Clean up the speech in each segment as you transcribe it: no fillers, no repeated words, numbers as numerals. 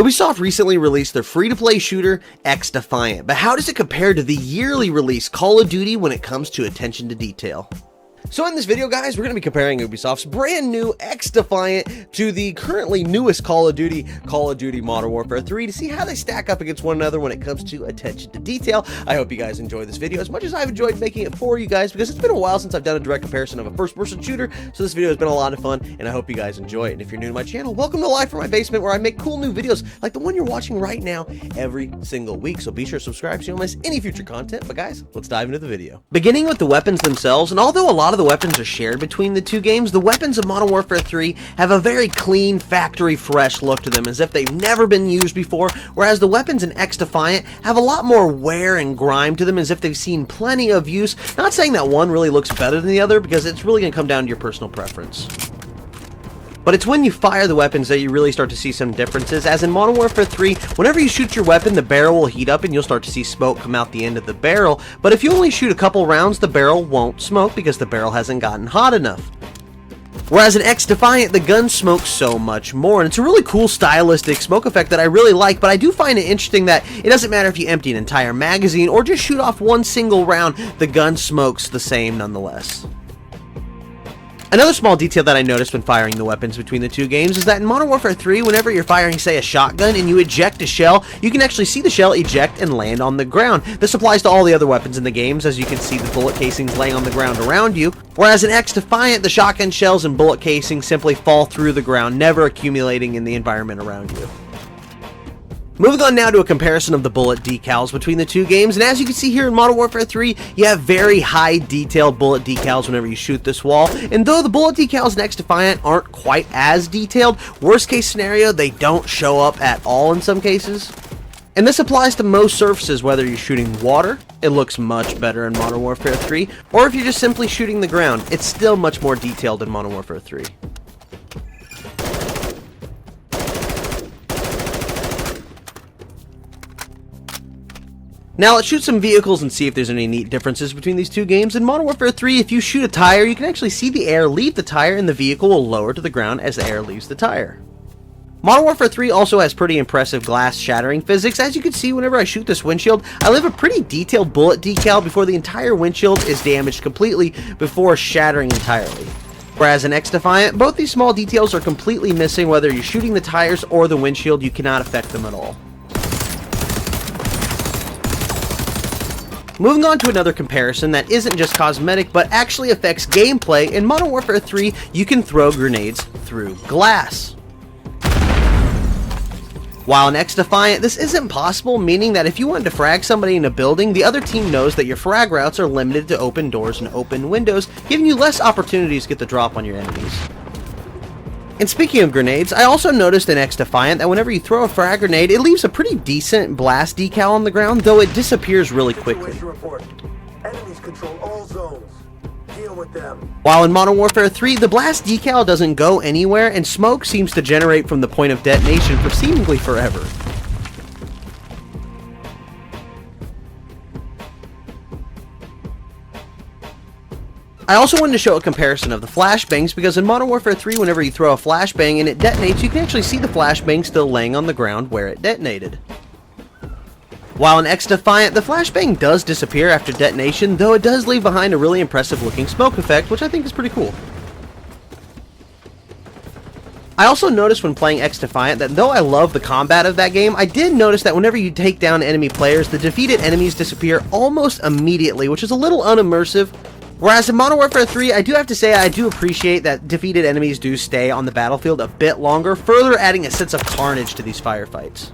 Ubisoft recently released their free-to-play shooter, XDefiant, but how does it compare to the yearly release Call of Duty when it comes to attention to detail? So in this video, guys, we're going to be comparing Ubisoft's brand new XDefiant to the currently newest Call of Duty Modern Warfare 3 to see how they stack up against one another when it comes to attention to detail. I hope you guys enjoy this video as much as I've enjoyed making it for you guys, because it's been a while since I've done a direct comparison of a first-person shooter, so this video has been a lot of fun, and I hope you guys enjoy it. And if you're new to my channel, welcome to Live from My Basement, where I make cool new videos like the one you're watching right now every single week, so be sure to subscribe so you don't miss any future content. But guys, let's dive into the video. Beginning with the weapons themselves, and although a lot of the weapons are shared between the two games, the weapons of Modern Warfare 3 have a very clean, factory fresh look to them, as if they've never been used before, whereas the weapons in XDefiant have a lot more wear and grime to them, as if they've seen plenty of use. Not saying that one really looks better than the other, because it's really going to come down to your personal preference. But it's when you fire the weapons that you really start to see some differences, as in Modern Warfare 3, whenever you shoot your weapon, the barrel will heat up and you'll start to see smoke come out the end of the barrel, but if you only shoot a couple rounds, the barrel won't smoke because the barrel hasn't gotten hot enough. Whereas in XDefiant, the gun smokes so much more, and it's a really cool stylistic smoke effect that I really like, but I do find it interesting that it doesn't matter if you empty an entire magazine or just shoot off one single round, the gun smokes the same nonetheless. Another small detail that I noticed when firing the weapons between the two games is that in Modern Warfare 3, whenever you're firing, say, a shotgun and you eject a shell, you can actually see the shell eject and land on the ground. This applies to all the other weapons in the games, as you can see the bullet casings laying on the ground around you, whereas in XDefiant, the shotgun shells and bullet casings simply fall through the ground, never accumulating in the environment around you. Moving on now to a comparison of the bullet decals between the two games, and as you can see here in Modern Warfare 3, you have very high detailed bullet decals whenever you shoot this wall, and though the bullet decals in XDefiant aren't quite as detailed, worst case scenario, they don't show up at all in some cases. And this applies to most surfaces, whether you're shooting water, it looks much better in Modern Warfare 3, or if you're just simply shooting the ground, it's still much more detailed in Modern Warfare 3. Now let's shoot some vehicles and see if there's any neat differences between these two games. In Modern Warfare 3, if you shoot a tire, you can actually see the air leave the tire and the vehicle will lower to the ground as the air leaves the tire. Modern Warfare 3 also has pretty impressive glass shattering physics. As you can see, whenever I shoot this windshield, I leave a pretty detailed bullet decal before the entire windshield is damaged completely before shattering entirely. Whereas in XDefiant, both these small details are completely missing. Whether you're shooting the tires or the windshield, you cannot affect them at all. Moving on to another comparison that isn't just cosmetic, but actually affects gameplay, in Modern Warfare 3, you can throw grenades through glass. While in XDefiant, this isn't possible, meaning that if you wanted to frag somebody in a building, the other team knows that your frag routes are limited to open doors and open windows, giving you less opportunities to get the drop on your enemies. And speaking of grenades, I also noticed in XDefiant that whenever you throw a frag grenade, it leaves a pretty decent blast decal on the ground, though it disappears really quickly. Enemies control all zones. Deal with them. While in Modern Warfare 3, the blast decal doesn't go anywhere, and smoke seems to generate from the point of detonation for seemingly forever. I also wanted to show a comparison of the flashbangs, because in Modern Warfare 3, whenever you throw a flashbang and it detonates, you can actually see the flashbang still laying on the ground where it detonated. While in XDefiant, the flashbang does disappear after detonation, though it does leave behind a really impressive looking smoke effect, which I think is pretty cool. I also noticed when playing XDefiant that though I love the combat of that game, I did notice that whenever you take down enemy players, the defeated enemies disappear almost immediately, which is a little unimmersive. Whereas in Modern Warfare 3, I do have to say I do appreciate that defeated enemies do stay on the battlefield a bit longer, further adding a sense of carnage to these firefights.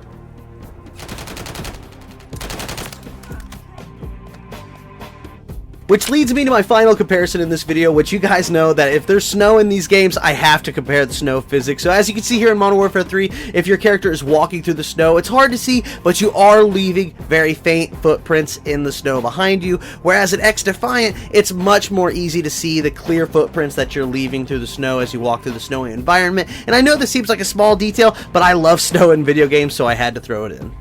Which leads me to my final comparison in this video, which you guys know that if there's snow in these games, I have to compare the snow physics. So as you can see here in Modern Warfare 3, if your character is walking through the snow, it's hard to see, but you are leaving very faint footprints in the snow behind you. Whereas in XDefiant, it's much more easy to see the clear footprints that you're leaving through the snow as you walk through the snowy environment. And I know this seems like a small detail, but I love snow in video games, so I had to throw it in.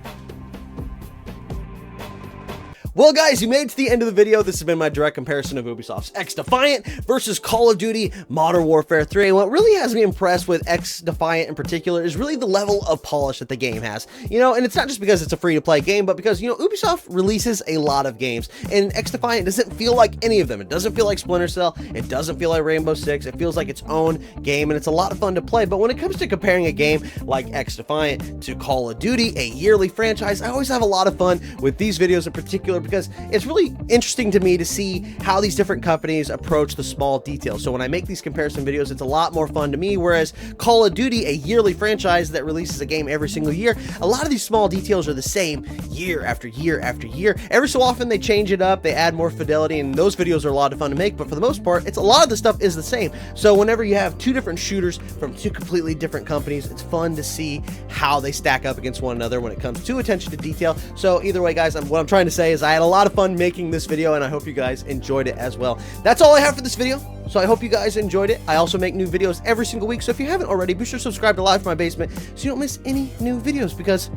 Well guys, you made it to the end of the video. This has been my direct comparison of Ubisoft's XDefiant versus Call of Duty Modern Warfare 3. And what really has me impressed with XDefiant in particular is really the level of polish that the game has. You know, and it's not just because it's a free-to-play game, but because, you know, Ubisoft releases a lot of games, and XDefiant doesn't feel like any of them. It doesn't feel like Splinter Cell. It doesn't feel like Rainbow Six. It feels like its own game, and it's a lot of fun to play. But when it comes to comparing a game like XDefiant to Call of Duty, a yearly franchise, I always have a lot of fun with these videos in particular, because it's really interesting to me to see how these different companies approach the small details. So when I make these comparison videos, it's a lot more fun to me, whereas Call of Duty, a yearly franchise that releases a game every single year, a lot of these small details are the same year after year after year. Every so often they change it up, they add more fidelity, and those videos are a lot of fun to make, but for the most part, it's a lot of the stuff is the same. So whenever you have two different shooters from two completely different companies, it's fun to see how they stack up against one another when it comes to attention to detail. So either way, guys, what I'm trying to say is I had a lot of fun making this video, and I hope you guys enjoyed it as well. That's all I have for this video, so I hope you guys enjoyed it. I also make new videos every single week, so if you haven't already, be sure to subscribe to Live from My Basement so you don't miss any new videos, because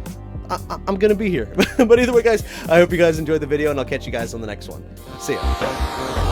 I'm gonna be here. But either way, guys, I hope you guys enjoyed the video, and I'll catch you guys on the next one. See ya.